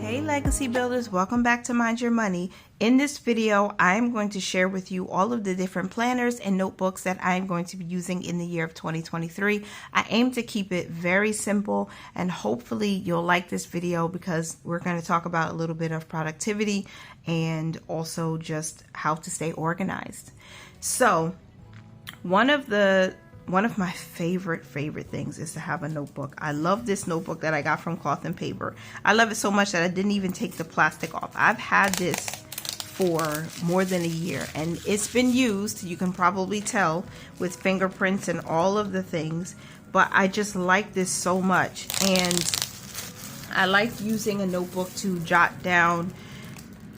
Hey legacy builders, welcome back to Mind Your Money. In this video, I'm going to share with you all of the different planners and notebooks that I'm going to be using in the year of 2023. I aim to keep it very simple, and hopefully you'll like this video because we're going to talk about a little bit of productivity and also just how to stay organized. So one of my favorite things is to have a notebook. I love this notebook that I got from Cloth and Paper. I love it so much that I didn't even take the plastic off. I've had this for more than a year and it's been used, you can probably tell, with fingerprints and all of the things, but I just like this so much. And I like using a notebook to jot down,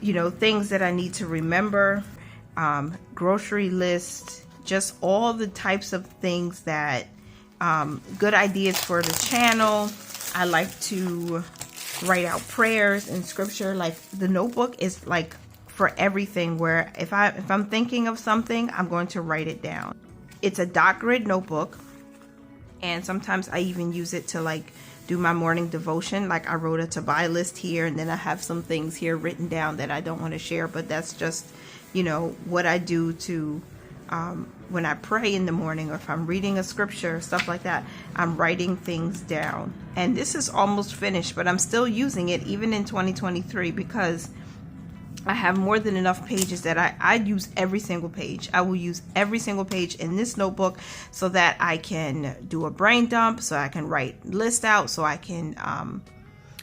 things that I need to remember, grocery list, just all the types of things that good ideas for the channel. I like to write out prayers and scripture. Like, the notebook is like for everything, where if I'm thinking of something, I'm going to write it down. It's a dot grid notebook, and sometimes I even use it to like do my morning devotion. Like, I wrote a to buy list here, and then I have some things here written down that I don't want to share, but that's just what I do to when I pray in the morning, or if I'm reading a scripture, stuff like that, I'm writing things down. And this is almost finished, but I'm still using it even in 2023 because I have more than enough pages that I use every single page. I will use every single page in this notebook so that I can do a brain dump, so I can write lists out, so I can,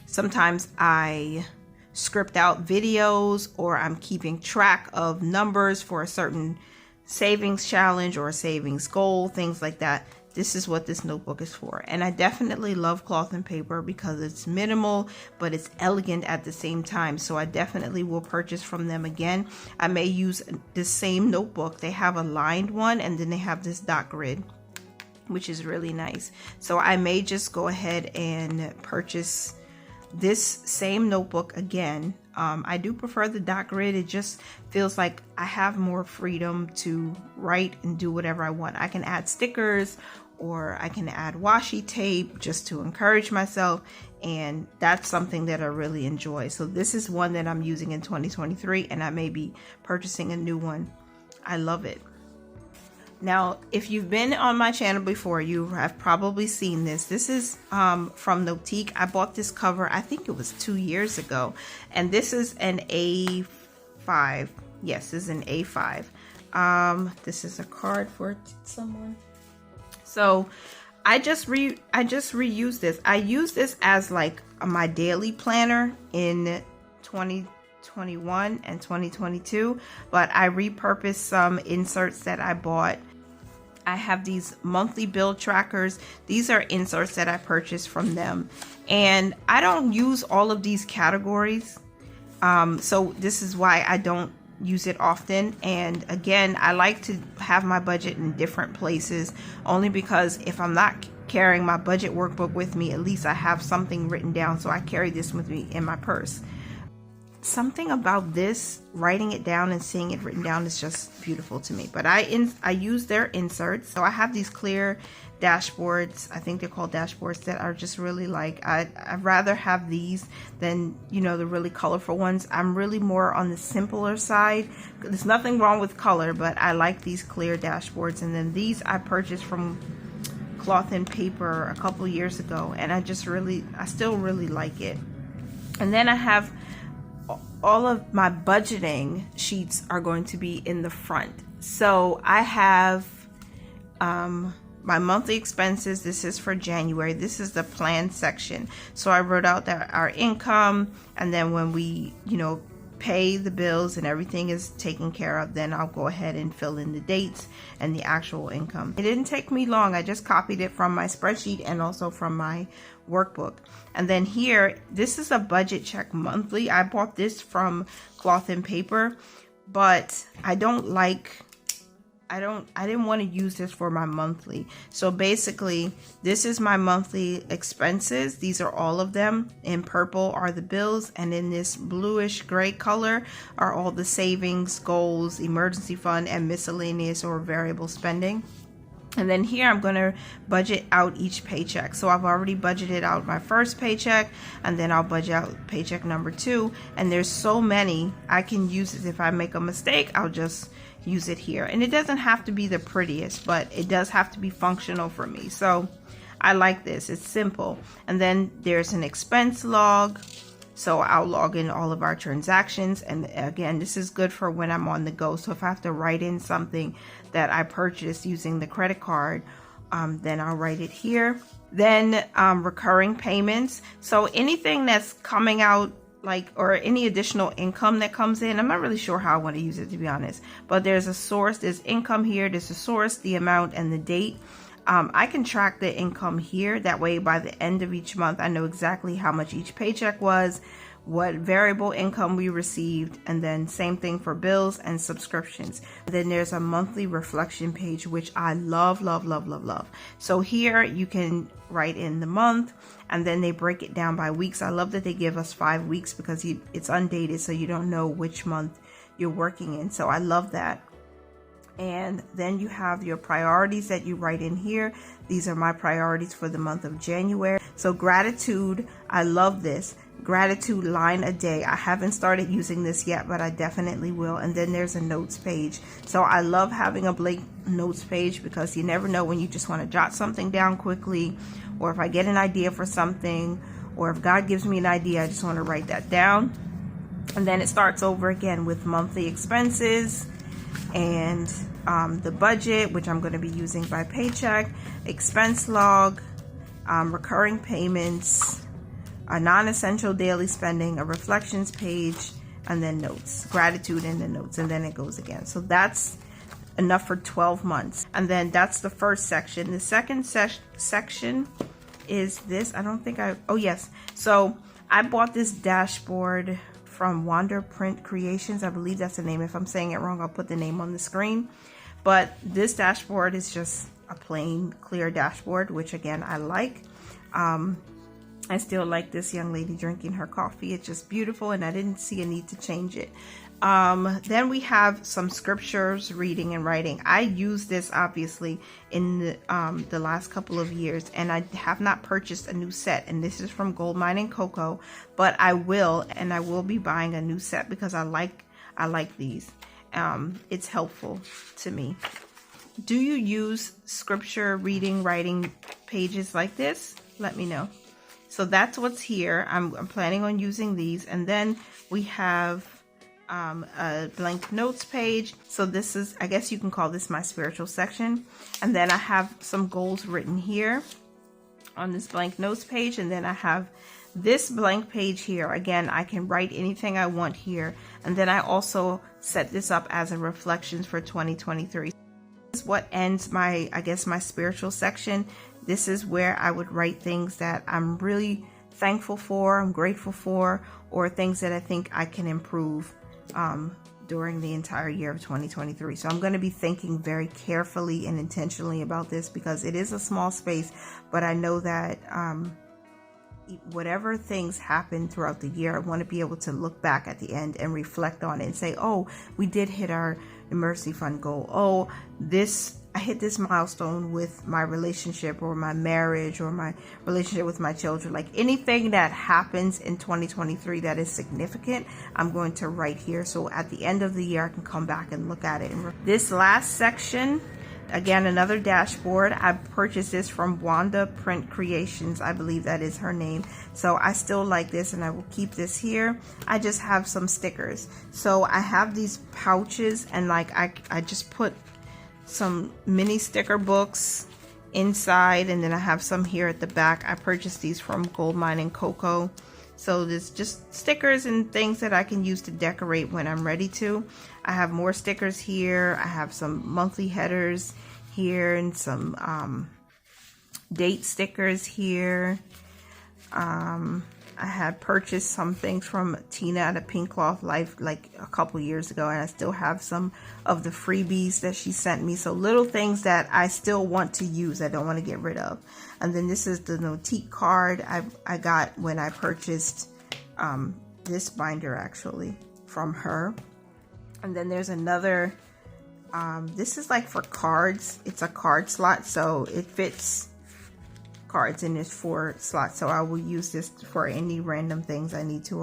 sometimes I script out videos, or I'm keeping track of numbers for a certain savings challenge or a savings goal, things like that. This is what this notebook is for. And I definitely love Cloth and Paper because it's minimal, but it's elegant at the same time. So I definitely will purchase from them again. I may use the same notebook. They have a lined one, and then they have this dot grid, which is really nice. So I may just go ahead and purchase this same notebook again. I do prefer the dot grid. It just feels like I have more freedom to write and do whatever I want. I can add stickers, or I can add washi tape just to encourage myself, and that's something that I really enjoy. So this is one that I'm using in 2023, and I may be purchasing a new one. I love it. Now, if you've been on my channel before, you have probably seen this. This is from Notique. I bought this cover, I think it was 2 years ago. And this is an A5. Yes, this is an A5. This is a card for someone. So I just reused this. I use this as like my daily planner in 2021 and 2022, but I repurposed some inserts that I bought. I have these monthly bill trackers. These are inserts that I purchased from them, and I don't use all of these categories, so this is why I don't use it often. And again, I like to have my budget in different places, only because if I'm not carrying my budget workbook with me, at least I have something written down. So I carry this with me in my purse. Something about this, writing it down and seeing it written down, is just beautiful to me. But I use their inserts. So I have these clear dashboards. I think they're called dashboards, that are just really like, I'd rather have these than the really colorful ones. I'm really more on the simpler side. There's nothing wrong with color, but I like these clear dashboards. And then these I purchased from Cloth and Paper a couple years ago, and I still really like it. And then I have all of my budgeting sheets are going to be in the front. So I have my monthly expenses. This is for January. This is the plan section. So I wrote out that our income, and then when we pay the bills and everything is taken care of, then I'll go ahead and fill in the dates and the actual income. It didn't take me long. I just copied it from my spreadsheet and also from my workbook. And then here, this is a budget check monthly. I bought this from Cloth and Paper, but I didn't want to use this for my monthly. So basically, this is my monthly expenses. These are all of them. In purple are the bills, and in this bluish gray color are all the savings, goals, emergency fund, and miscellaneous or variable spending. And then here I'm going to budget out each paycheck. So I've already budgeted out my first paycheck, and then I'll budget out paycheck number 2. And there's so many I can use it. If I make a mistake, I'll just use it here. And it doesn't have to be the prettiest, but it does have to be functional for me. So I like this. It's simple. And then there's an expense log. So I'll log in all of our transactions. And again, this is good for when I'm on the go. So if I have to write in something that I purchased using the credit card, then I'll write it here. Then recurring payments. So anything that's coming out, like, or any additional income that comes in, I'm not really sure how I want to use it, to be honest. But there's a source, there's income here, there's a source, the amount, and the date. I can track the income here. That way, by the end of each month, I know exactly how much each paycheck was, what variable income we received, and then same thing for bills and subscriptions. Then there's a monthly reflection page, which I love, love, love, love, love. So here you can write in the month, and then they break it down by weeks. I love that they give us 5 weeks because it's undated, so you don't know which month you're working in. So I love that. And then you have your priorities that you write in here. These are my priorities for the month of January. So gratitude, I love this. Gratitude line a day. I haven't started using this yet, but I definitely will. And then there's a notes page. So I love having a blank notes page because you never know when you just want to jot something down quickly, or if I get an idea for something, or if God gives me an idea, I just want to write that down. And then it starts over again with monthly expenses and the budget, which I'm going to be using by paycheck, expense log, recurring payments, a non-essential daily spending, a reflections page, and then notes, gratitude, and then notes, and then it goes again. So that's enough for 12 months. And then that's the first section. The second section is this. Oh yes. So I bought this dashboard from Wander Print Creations. I believe that's the name. If I'm saying it wrong, I'll put the name on the screen. But this dashboard is just a plain clear dashboard, which again, I like. I still like this young lady drinking her coffee. It's just beautiful, and I didn't see a need to change it. Then we have some scriptures, reading and writing. I use this obviously in the last couple of years, and I have not purchased a new set, and this is from Gold Mine and Cocoa, but I will be buying a new set because I like these. It's helpful to me. Do you use scripture, reading, writing pages like this? Let me know. So that's what's here. I'm planning on using these. And then we have a blank notes page. So this is, I guess you can call this my spiritual section. And then I have some goals written here on this blank notes page. And then I have this blank page here. Again, I can write anything I want here. And then I also set this up as a reflections for 2023. This is what ends my, I guess, my spiritual section. This is where I would write things that I'm really thankful for, I'm grateful for, or things that I think I can improve during the entire year of 2023. So I'm going to be thinking very carefully and intentionally about this because it is a small space, but I know that whatever things happen throughout the year, I want to be able to look back at the end and reflect on it and say, oh, we did hit our Mercy Fund goal. Oh, I hit this milestone with my relationship or my marriage or my relationship with my children. Like anything that happens in 2023 that is significant, I'm going to write here. So at the end of the year, I can come back and look at it. This last section, again, another dashboard. I purchased this from Wanda Print Creations. I believe that is her name. So I still like this and I will keep this here. I just have some stickers. So I have these pouches and like I just put some mini sticker books inside, and then I have some here at the back. I purchased these from Gold Mine and Cocoa. So there's just stickers and things that I can use to decorate when I'm ready to. I have more stickers here. I have some monthly headers here and some date stickers here. I had purchased some things from Tina at a Pink Cloth Life like a couple years ago, and I still have some of the freebies that she sent me. So little things that I still want to use, I don't want to get rid of. And then this is the Notique card I got when I purchased this binder actually from her. And then there's another This is like for cards. It's a card slot, so it fits cards in this 4 slots. So I will use this for any random things I need to,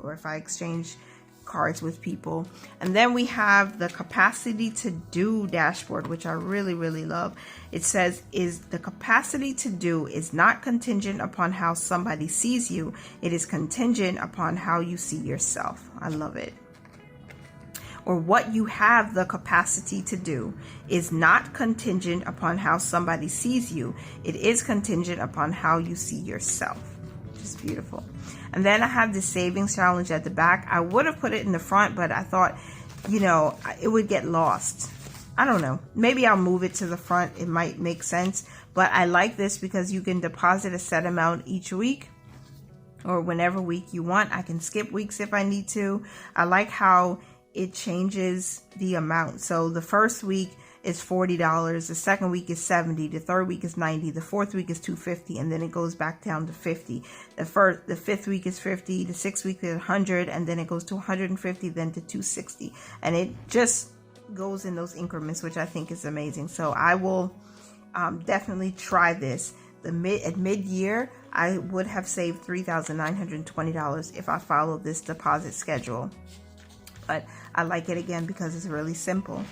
or if I exchange cards with people. And then we have the capacity to do dashboard, which I really love. It says, is the capacity to do is not contingent upon how somebody sees you. It is contingent upon how you see yourself. I love it. Or what you have the capacity to do is not contingent upon how somebody sees you. It is contingent upon how you see yourself. Which is beautiful. And then I have the savings challenge at the back. I would have put it in the front, but I thought, you know, it would get lost. I don't know. Maybe I'll move it to the front. It might make sense. But I like this because you can deposit a set amount each week or whenever week you want. I can skip weeks if I need to. I like how it changes the amount. So the first week is $40, the second week is $70, the third week is $90, the fourth week is $250, and then it goes back down to $50. The fifth week is $50, the sixth week is $100, and then it goes to $150, then to $260, and it just goes in those increments, which I think is amazing. So I will definitely try this. At mid-year, I would have saved $3,920 if I followed this deposit schedule, but I like it again because it's really simple.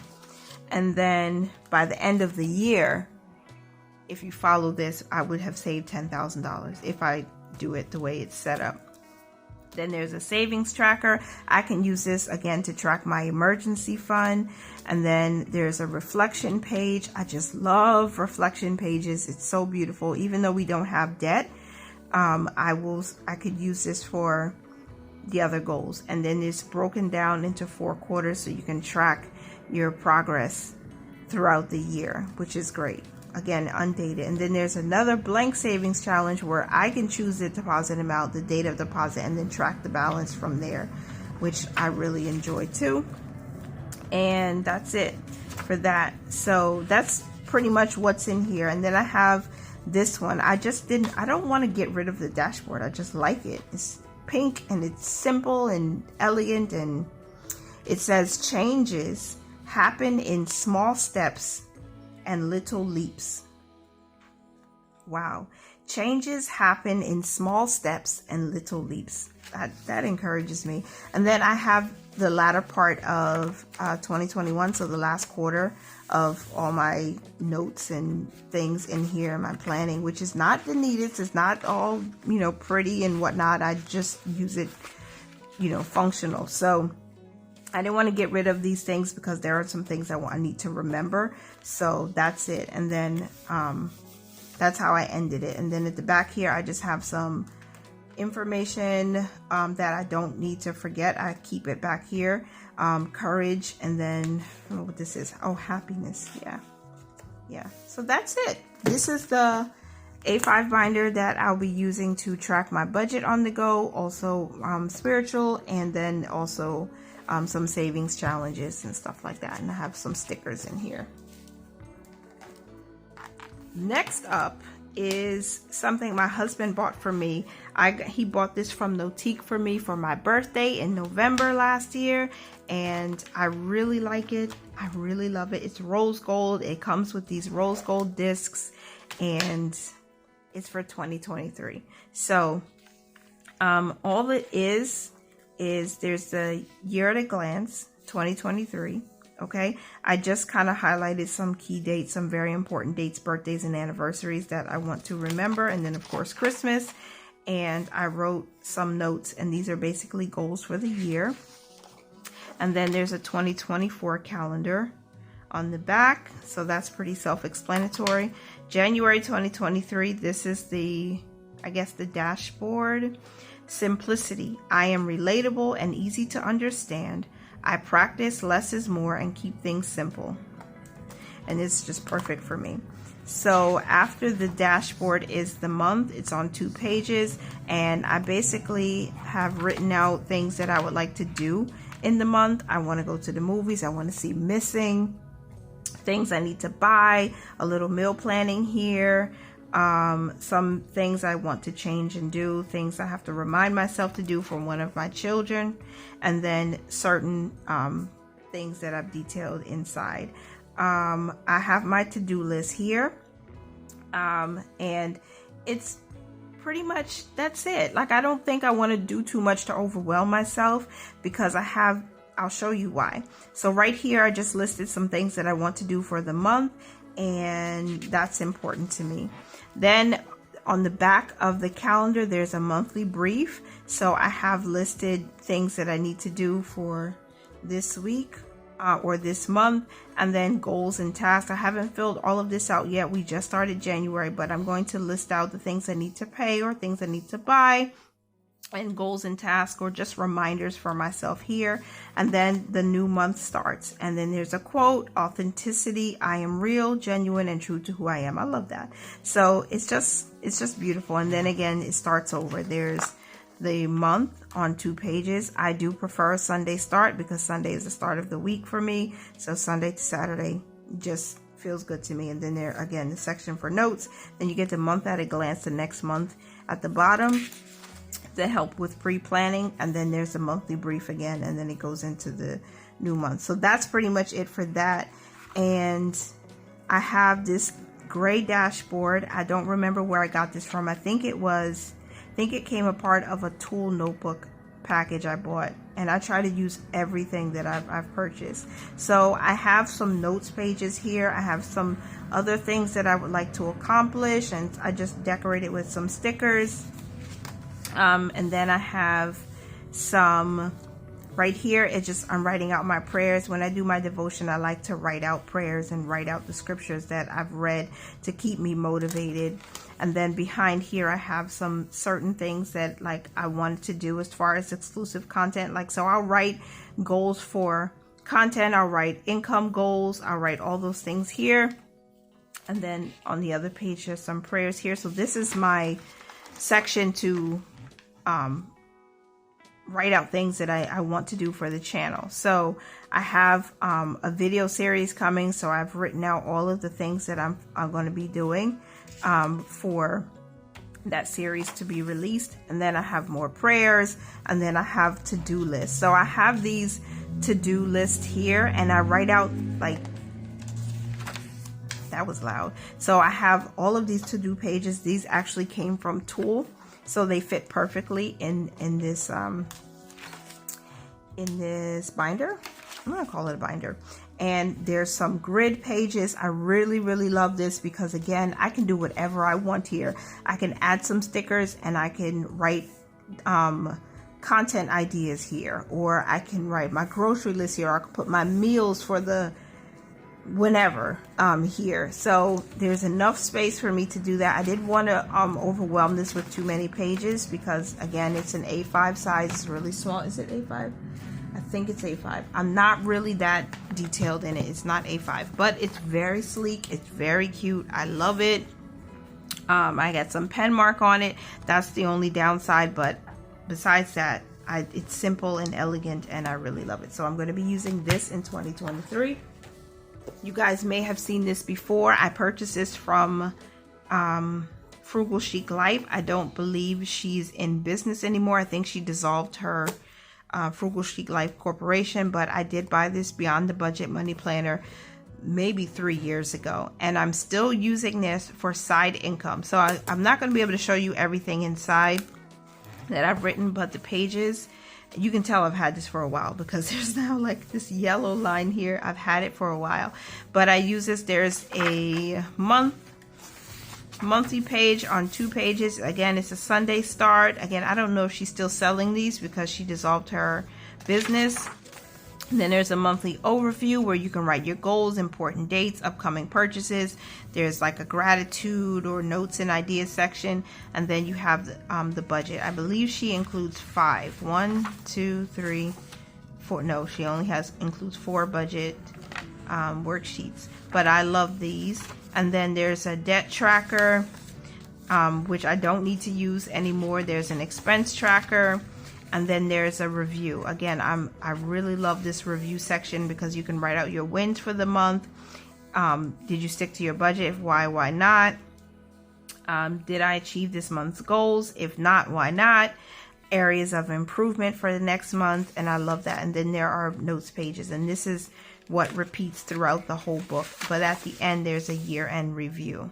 And then by the end of the year, if you follow this, I would have saved $10,000 if I do it the way it's set up. Then there's a savings tracker. I can use this again to track my emergency fund. And then there's a reflection page. I just love reflection pages. It's so beautiful. Even though we don't have debt, I could use this for the other goals. And then it's broken down into 4 quarters so you can track your progress throughout the year, which is great. Again, undated. And then there's another blank savings challenge where I can choose the deposit amount, the date of deposit, and then track the balance from there, which I really enjoy too. And that's it for that. So that's pretty much what's in here. And then I have this one. I don't want to get rid of the dashboard. I just like it. It's pink and it's simple and elegant, and it says changes happen in small steps and little leaps. Wow. Changes happen in small steps and little leaps. That encourages me. And then I have the latter part of 2021, so the last quarter of all my notes and things in here, my planning, which is not the neatest. It's not all, pretty and whatnot. I just use it, functional. So I didn't want to get rid of these things because there are some things I need to remember. So that's it. And then that's how I ended it. And then at the back here, I just have some information that I don't need to forget. I keep it back here. Courage, and then I don't know what this is. Oh, happiness. Yeah. So that's it. This is the A5 binder that I'll be using to track my budget on the go. Also spiritual, and then also some savings challenges and stuff like that. And I have some stickers in here. Next up is something my husband bought for me. He bought this from Notique for me for my birthday in November last year, and I really like it. I really love it. It's rose gold. It comes with these rose gold discs, and it's for 2023. So all it is there's the year at a glance 2023. Okay, I just kind of highlighted some key dates, some very important dates, birthdays and anniversaries that I want to remember, and then of course Christmas. And I wrote some notes, and these are basically goals for the year. And then there's a 2024 calendar on the back, so that's pretty self-explanatory. January 2023, this is the dashboard. Simplicity. I am relatable and easy to understand. I practice less is more and keep things simple. And it's just perfect for me. So after the dashboard is the month. It's on 2 pages, and I basically have written out things that I would like to do in the month. I want to go to the movies. I want to see Missing, things I need to buy, a little meal planning here, some things I want to change and do, things I have to remind myself to do for one of my children, and then certain things that I've detailed inside. I have my to-do list here, and it's pretty much, that's it. Like, I don't think I want to do too much to overwhelm myself, because I'll show you why. So right here, I just listed some things that I want to do for the month, and that's important to me. Then on the back of the calendar, there's a monthly brief. So I have listed things that I need to do for this week or this month, and then goals and tasks. I haven't filled all of this out yet. We just started January, but I'm going to list out the things I need to pay or things I need to buy, and goals and tasks, or just reminders for myself here. And then the new month starts, and then there's a quote: authenticity, I am real, genuine, and true to who I am. I love that. So it's just beautiful. And then again, it starts over. There's the month on 2 pages. I do prefer a Sunday start, because Sunday is the start of the week for me. So Sunday to Saturday just feels good to me. And then there again, the section for notes. Then you get the month at a glance, the next month at the bottom, to help with pre-planning. And then there's a monthly brief again, and then it goes into the new month. So that's pretty much it for that. And I have this gray dashboard. I don't remember where I got this from. I think it came a part of a tool notebook package I bought, and I try to use everything that I've purchased. So I have some notes pages here. I have some other things that I would like to accomplish, and I just decorated with some stickers. And then I have some right here. It's just, I'm writing out my prayers. When I do my devotion, I like to write out prayers and write out the scriptures that I've read to keep me motivated. And then behind here, I have some certain things that like I wanted to do as far as exclusive content. Like, so I'll write goals for content. I'll write income goals. I'll write all those things here. And then on the other page, there's some prayers here. So this is my section to write out things that I want to do for the channel. So I have a video series coming. So I've written out all of the things that I'm going to be doing for that series to be released. And then I have more prayers, and then I have to-do lists. So I have these to-do lists here, and I write out, like, that was loud. So I have all of these to-do pages. These actually came from Tool, so they fit perfectly in this binder. I'm gonna call it a binder. And there's some grid pages. I really love this, because again, I can do whatever I want here. I can add some stickers, and I can write content ideas here, or I can write my grocery list here, or I can put my meals for the whenever here. So there's enough space for me to do that. I didn't want to overwhelm this with too many pages, because again, it's an A5 size. It's really small. Is it A5? I think it's A5. I'm not really that detailed in it. It's not A5, but it's very sleek. It's very cute. I love it. I got some pen mark on it. That's the only downside, but besides that, it's simple and elegant, and I really love it. So I'm going to be using this in 2023. You guys may have seen this before. I purchased this from Frugal Chic Life. I don't believe she's in business anymore. I think she dissolved her Frugal Chic Life Corporation, but I did buy this Beyond the Budget Money Planner maybe 3 years ago, and I'm still using this for side income. So I'm not going to be able to show you everything inside that I've written, but the pages, you can tell I've had this for a while, because there's now like this yellow line here. I've had it for a while, but I use this. There's a monthly page on 2 pages. Again, it's a Sunday start. Again, I don't know if she's still selling these, because she dissolved her business. And then there's a monthly overview where you can write your goals, important dates, upcoming purchases. There's like a gratitude or notes and ideas section. And then you have the budget. I believe she includes 5. 1, 2, 3, 4. No, she only includes 4 budget worksheets. But I love these. And then there's a debt tracker, which I don't need to use anymore. There's an expense tracker. And then there's a review. Again, I really love this review section, because you can write out your wins for the month. Did you stick to your budget? If why not? Did I achieve this month's goals? If not, why not? areas of improvement for the next month, and I love that. And then there are notes pages, and this is what repeats throughout the whole book, but at the end there's a year-end review.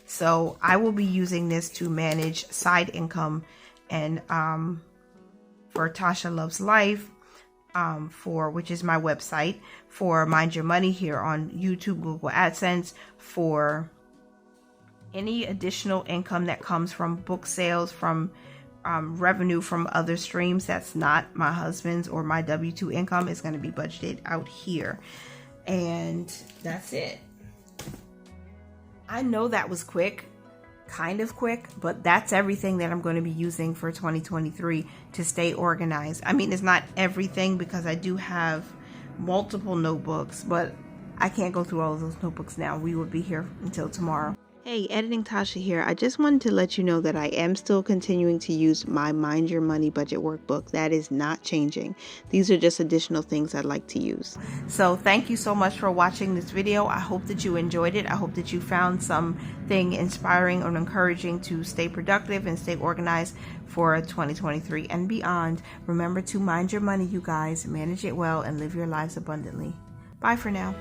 So I will be using this to manage side income and for Tasha Loves Life, which is my website, for Mind Your Money here on YouTube, Google AdSense, for any additional income that comes from book sales, from revenue from other streams that's not my husband's or my W-2 income, is going to be budgeted out here. And that's it. I know that was quick, kind of quick, but that's everything that I'm going to be using for 2023 to stay organized. I mean, it's not everything because I do have multiple notebooks, but I can't go through all of those notebooks now. We will be here until tomorrow. Hey, Editing Tasha here. I just wanted to let you know that I am still continuing to use my Mind Your Money budget workbook. That is not changing. These are just additional things I'd like to use. So thank you so much for watching this video. I hope that you enjoyed it. I hope that you found something inspiring or encouraging to stay productive and stay organized for 2023 and beyond. Remember to mind your money, you guys. Manage it well and live your lives abundantly. Bye for now.